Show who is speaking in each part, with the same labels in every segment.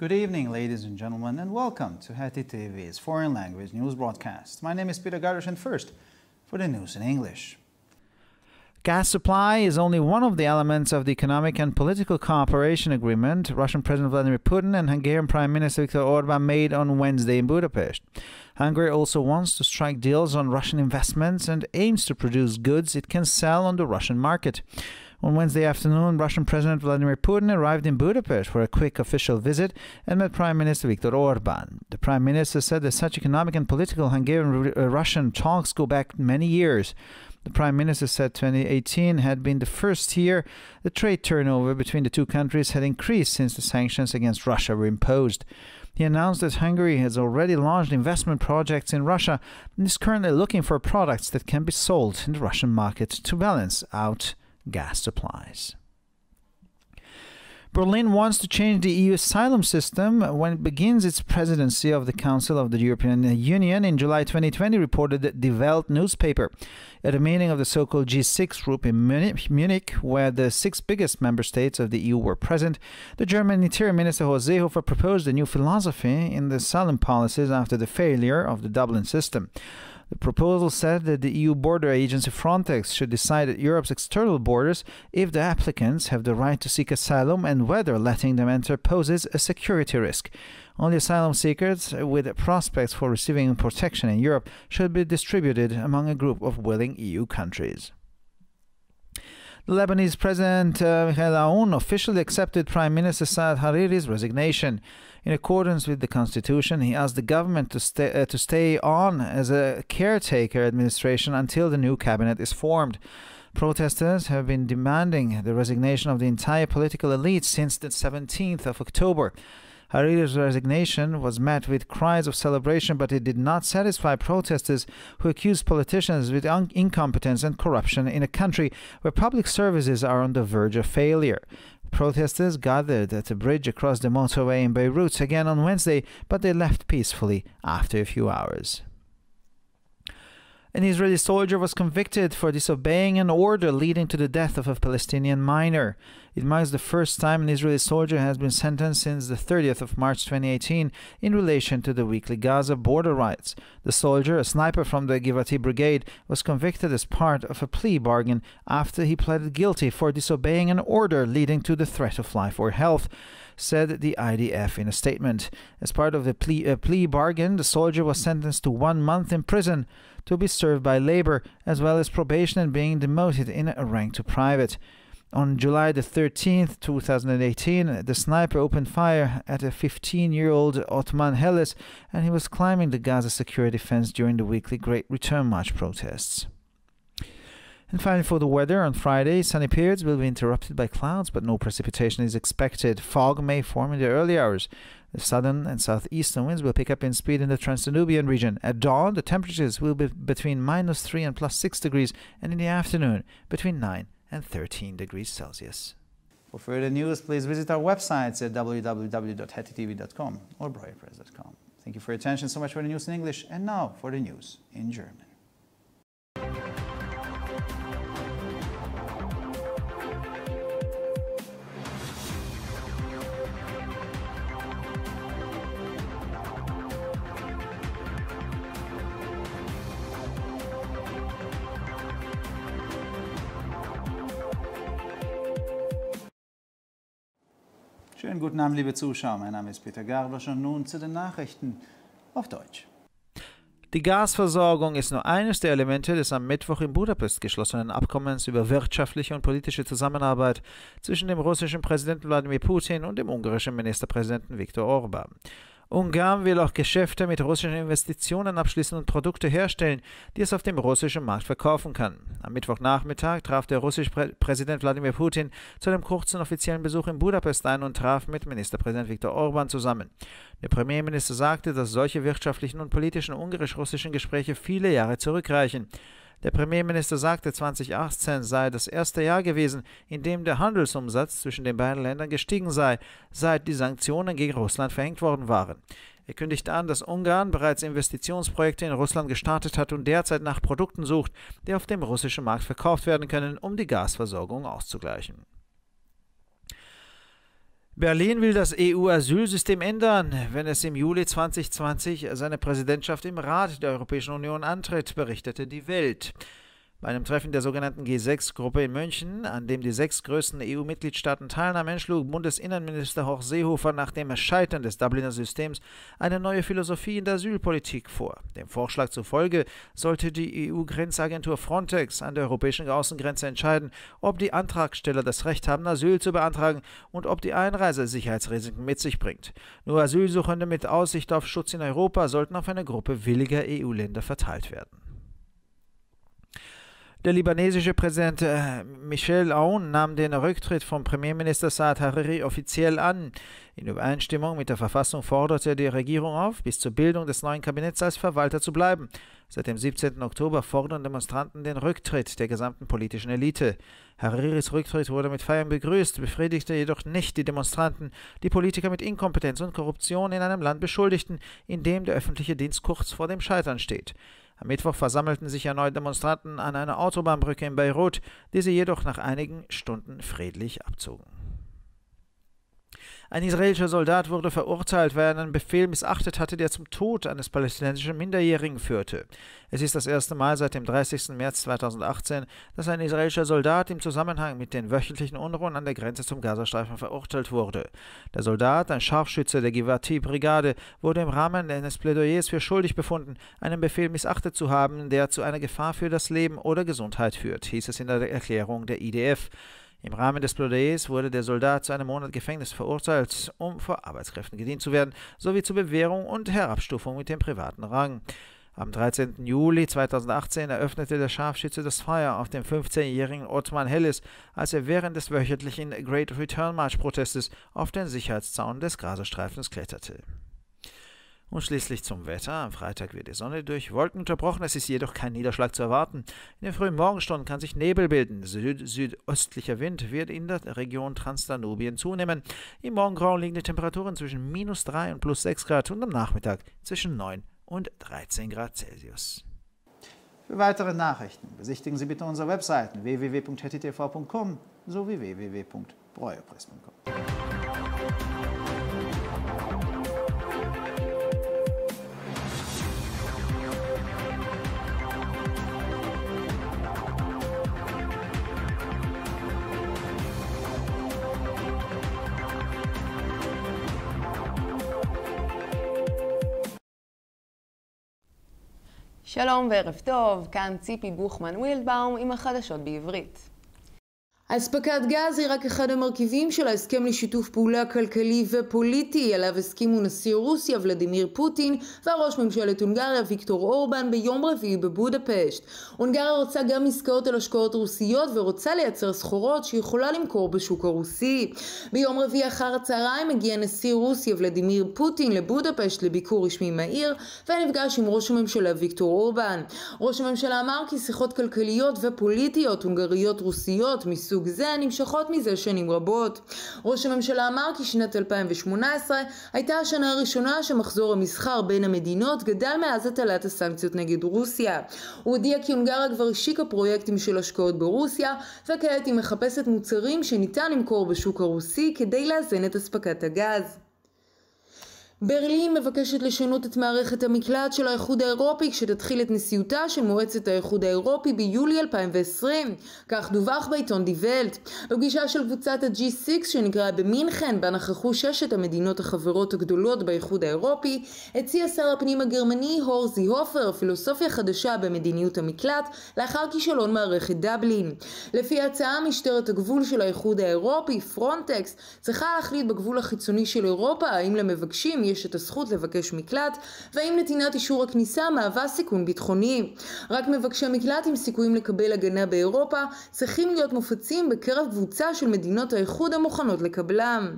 Speaker 1: Good evening, ladies and gentlemen, and welcome to HetiTV's foreign language news broadcast. My name is Peter Gardosh, and first, for the news in English. Gas supply is only one of the elements of the economic and political cooperation agreement Russian President Vladimir Putin and Hungarian Prime Minister Viktor Orbán made on Wednesday in Budapest. Hungary also wants to strike deals on Russian investments and aims to produce goods it can sell on the Russian market. On Wednesday afternoon, Russian President Vladimir Putin arrived in Budapest for a quick official visit and met Prime Minister Viktor Orbán. The Prime Minister said that such economic and political Hungarian-Russian talks go back many years. The Prime Minister said 2018 had been the first year the trade turnover between the two countries had increased since the sanctions against Russia were imposed. He announced that Hungary has already launched investment projects in Russia and is currently looking for products that can be sold in the Russian market to balance out gas supplies. Berlin wants to change the EU asylum system when it begins its presidency of the Council of the European Union in July 2020, reported the Die Welt newspaper. At a meeting of the so-called G6 group in Munich, where the 6 biggest member states of the EU were present, the German Interior Minister Horst Seehofer proposed a new philosophy in the asylum policies after the failure of the Dublin system. The proposal said that the EU border agency Frontex should decide at Europe's external borders if the applicants have the right to seek asylum and whether letting them enter poses a security risk. Only asylum seekers with prospects for receiving protection in Europe should be distributed among a group of willing EU countries. The Lebanese President Michael Aoun officially accepted Prime Minister Saad Hariri's resignation. In accordance with the constitution, he asked the government to stay on as a caretaker administration until the new cabinet is formed. Protesters have been demanding the resignation of the entire political elite since the 17th of October. Hariri's resignation was met with cries of celebration, but it did not satisfy protesters who accused politicians with incompetence and corruption in a country where public services are on the verge of failure. Protesters gathered at a bridge across the motorway in Beirut again on Wednesday, but they left peacefully after a few hours. An Israeli soldier was convicted for disobeying an order leading to the death of a Palestinian minor. It marks the first time an Israeli soldier has been sentenced since the 30th of March 2018 in relation to the weekly Gaza border riots. The soldier, a sniper from the Givati brigade, was convicted as part of a plea bargain after he pleaded guilty for disobeying an order leading to the threat of life or health, said the IDF in a statement. As part of the plea bargain, the soldier was sentenced to 1 month in prison to be served by labor, as well as probation and being demoted in a rank to private. On July the 13th, 2018, the sniper opened fire at a 15-year-old Otman Heles, and he was climbing the Gaza security fence during the weekly Great Return March protests. And finally, for the weather, on Friday, sunny periods will be interrupted by clouds, but no precipitation is expected. Fog may form in the early hours. The southern and southeastern winds will pick up in speed in the Trans-Danubian region. At dawn, the temperatures will be between -3 and +6 degrees, and in the afternoon, between 9 and 13 degrees Celsius. For further news, please visit our websites at www.hetitv.com or breuerpress.com. Thank you for your attention. So much for the news in English, and now for the news in German. Schönen guten Abend, liebe Zuschauer. Mein Name ist Peter Gardosh und nun zu den Nachrichten auf Deutsch. Die Gasversorgung ist nur eines der Elemente des am Mittwoch in Budapest geschlossenen Abkommens über wirtschaftliche und politische Zusammenarbeit zwischen dem russischen Präsidenten Wladimir Putin und dem ungarischen Ministerpräsidenten Viktor Orbán. Ungarn will auch Geschäfte mit russischen Investitionen abschließen und Produkte herstellen, die es auf dem russischen Markt verkaufen kann. Am Mittwochnachmittag traf der russische Präsident Wladimir Putin zu einem kurzen offiziellen Besuch in Budapest ein und traf mit Ministerpräsident Viktor Orbán zusammen. Der Premierminister sagte, dass solche wirtschaftlichen und politischen ungarisch-russischen Gespräche viele Jahre zurückreichen. Der Premierminister sagte, 2018 sei das erste Jahr gewesen, in dem der Handelsumsatz zwischen den beiden Ländern gestiegen sei, seit die Sanktionen gegen Russland verhängt worden waren. Er kündigte an, dass Ungarn bereits Investitionsprojekte in Russland gestartet hat und derzeit nach Produkten sucht, die auf dem russischen Markt verkauft werden können, um die Gasversorgung auszugleichen. Berlin will das EU-Asylsystem ändern, wenn es im Juli 2020 seine Präsidentschaft im Rat der Europäischen Union antritt, berichtete die Welt. Bei einem Treffen der sogenannten G6-Gruppe in München, an dem die 6 größten EU-Mitgliedstaaten teilnahmen, schlug Bundesinnenminister Horst Seehofer nach dem Scheitern des Dubliner Systems eine neue Philosophie in der Asylpolitik vor. Dem Vorschlag zufolge sollte die EU-Grenzagentur Frontex an der europäischen Außengrenze entscheiden, ob die Antragsteller das Recht haben, Asyl zu beantragen und ob die Einreise Sicherheitsrisiken mit sich bringt. Nur Asylsuchende mit Aussicht auf Schutz in Europa sollten auf eine Gruppe williger EU-Länder verteilt werden. Der libanesische Präsident Michel Aoun nahm den Rücktritt von Premierminister Saad Hariri offiziell an. In Übereinstimmung mit der Verfassung forderte die Regierung auf, bis zur Bildung des neuen Kabinetts als Verwalter zu bleiben. Seit dem 17. Oktober fordern Demonstranten den Rücktritt der gesamten politischen Elite. Hariris Rücktritt wurde mit Feiern begrüßt, befriedigte jedoch nicht die Demonstranten, die Politiker mit Inkompetenz und Korruption in einem Land beschuldigten, in dem der öffentliche Dienst kurz vor dem Scheitern steht. Am Mittwoch versammelten sich erneut Demonstranten an einer Autobahnbrücke in Beirut, die sie jedoch nach einigen Stunden friedlich abzogen. Ein israelischer Soldat wurde verurteilt, weil er einen Befehl missachtet hatte, der zum Tod eines palästinensischen Minderjährigen führte. Es ist das erste Mal seit dem 30. März 2018, dass ein israelischer Soldat im Zusammenhang mit den wöchentlichen Unruhen an der Grenze zum Gazastreifen verurteilt wurde. Der Soldat, ein Scharfschütze der Givati-Brigade, wurde im Rahmen eines Plädoyers für schuldig befunden, einen Befehl missachtet zu haben, der zu einer Gefahr für das Leben oder Gesundheit führt, hieß es in der Erklärung der IDF. Im Rahmen des Plädoyers wurde der Soldat zu einem Monat Gefängnis verurteilt, um vor Arbeitskräften gedient zu werden, sowie zur Bewährung und Herabstufung mit dem privaten Rang. Am 13. Juli 2018 eröffnete der Scharfschütze das Feuer auf den 15-jährigen Othman Hellis, als er während des wöchentlichen Great Return March-Protestes auf den Sicherheitszaun des Gazastreifens kletterte. Und schließlich zum Wetter. Am Freitag wird die Sonne durch Wolken unterbrochen, es ist jedoch kein Niederschlag zu erwarten. In den frühen Morgenstunden kann sich Nebel bilden. Südöstlicher Wind wird in der Region Transdanubien zunehmen. Im Morgengrauen liegen die Temperaturen zwischen -3 und +6 Grad und am Nachmittag zwischen 9 und 13 Grad Celsius. Für weitere Nachrichten besichtigen Sie bitte unsere Webseiten www.hetitv.com sowie www.breuerpress.com.
Speaker 2: שלום וערב טוב, כאן ציפי בוכמן וילדבאום עם החדשות בעברית. אספקת גז היא רק אחד המרכיבים של ההסכם לשיתוף פעולה כלכלי ופוליטי, עליו הסכימו נשיא רוסיה ולדימיר פוטין וראש ממשלת הונגריה ויקטור אורבן ביום רביעי בבודפשט. הונגריה רוצה גם עסקאות על השקעות רוסיות ורוצה לייצר סחורות שיכולה למכור בשוק הרוסי. ביום רביעי אחר הצהריים הגיע נשיא רוסיה ולדימיר פוטין לבודפשט לביקור רשמי מהיר ונפגש עם ראש הממשלה ויקטור אורבן. ראש הממשלה אמר כי שיחות כלכליות ופוליטיות הונגריות רוסיות מסוג זה נמשכות מזה שנים רבות. ראש הממשלה אמר כי שנת 2018 הייתה השנה הראשונה שמחזור המסחר בין המדינות גדל מאז הטלת הסנקציות נגד רוסיה. הוא הודיע כי הונגריה כבר השיקה פרויקטים של השקעות ברוסיה, וכעת היא מחפשת מוצרים שניתן למכור בשוק הרוסי כדי לאזן את אספקת הגז. ברלין מבקשת לשנות את מערכת המקלט של האיחוד האירופי כשתתחיל את נשיאותה של מועצת האיחוד האירופי ביולי 2020, כך דווח בעיתון די ולט. בפגישה של קבוצת ה-G6 שנקראה במינכן, בה נכחו 6 המדינות החברות הגדולות באיחוד האירופי, הציע שר הפנים הגרמני הורסט זיהופר פילוסופיה חדשה במדיניות המקלט לאחר כישלון מערכת דבלין. לפי ההצעה, משטרת הגבול של האיחוד האירופי, פרונטקס, צריכה להחליט בגבול החיצוני של אירופה האם למבקשים יש את הזכות לבקש מקלט, והאם נתינת אישור הכניסה מהווה סיכון ביטחוני. רק מבקשי מקלט עם סיכויים לקבל הגנה באירופה צריכים להיות מופצים בקרב קבוצה של מדינות האיחוד המוכנות לקבלם.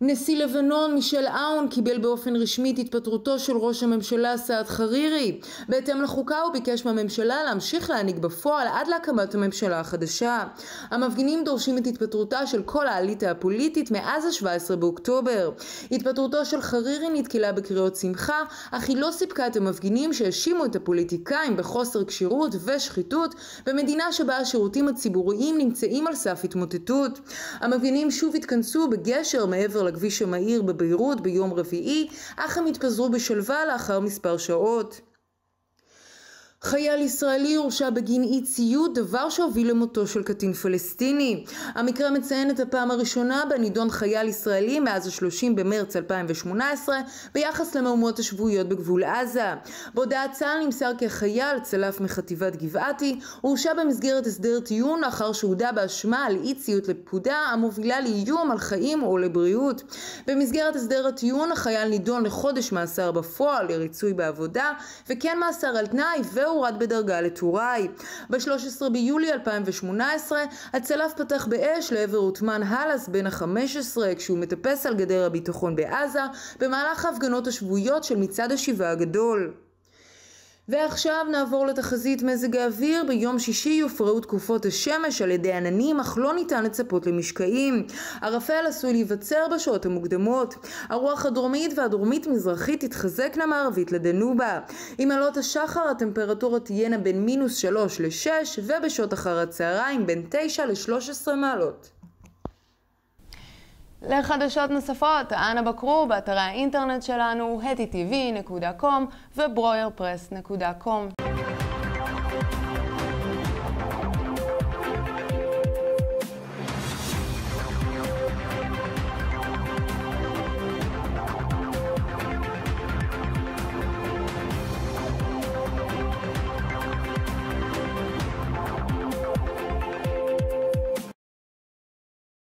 Speaker 2: נשיא לבנון מישל עון קיבל באופן רשמי את התפטרותו של ראש הממשלה סעד חרירי. בהתאם לחוקה הוא ביקש מהממשלה להמשיך להנהיג בפועל עד להקמת הממשלה החדשה. המפגינים דורשים את התפטרותה של כל האליטה הפוליטית מאז ה-17 באוקטובר. התפטרותו של חרירי נתקלה בקריאות שמחה, אך היא לא סיפקה את המפגינים שהאשימו את הפוליטיקאים בחוסר כשירות ושחיתות במדינה שבה השירותים הציבוריים נמצאים על סף התמוטטות. המפגינים שוב התכנסו בגשר מעבר לכביש המהיר בביירות ביום רביעי, אך הם התפזרו בשלווה לאחר מספר שעות. חייל ישראלי הורשע בגין אי ציות, דבר שהוביל למותו של קטין פלסטיני. המקרה מציין את הפעם הראשונה בה נידון חייל ישראלי מאז ה-30 במרץ 2018 ביחס למהומות השבועיות בגבול עזה. בהודעת צה"ל נמסר כי החייל, צלף מחטיבת גבעתי, הורשע במסגרת הסדר טיעון לאחר שהודה באשמה על אי ציות לפקודה המובילה לאיום על חיים או לבריאות. במסגרת הסדר הטיעון החייל נידון לחודש מאסר בפועל לריצוי בעבודה וכן מאסר על תנאי והורד בדרגה לטוראי. ב-13 ביולי 2018 הצלף פתח באש לעבר רוטמן הלס בן ה-15 כשהוא מטפס על גדר הביטחון בעזה במהלך ההפגנות השבועיות של מצעד השיבה הגדול. ועכשיו נעבור לתחזית מזג האוויר. ביום שישי יופרעו תקופות השמש על ידי עננים, אך לא ניתן לצפות למשקעים. ערפל עשוי להיווצר בשעות המוקדמות. הרוח הדרומית והדרומית מזרחית תתחזקנה מערבית לדנובה. עם עלות השחר הטמפרטורה תהיינה בין -3 ל-6 ובשעות אחר הצהריים בין 9 ל-13 מעלות.
Speaker 3: לחדשות נוספות, אנא בקרו באתרי האינטרנט שלנו HetiTV.com וBreuerpress.com.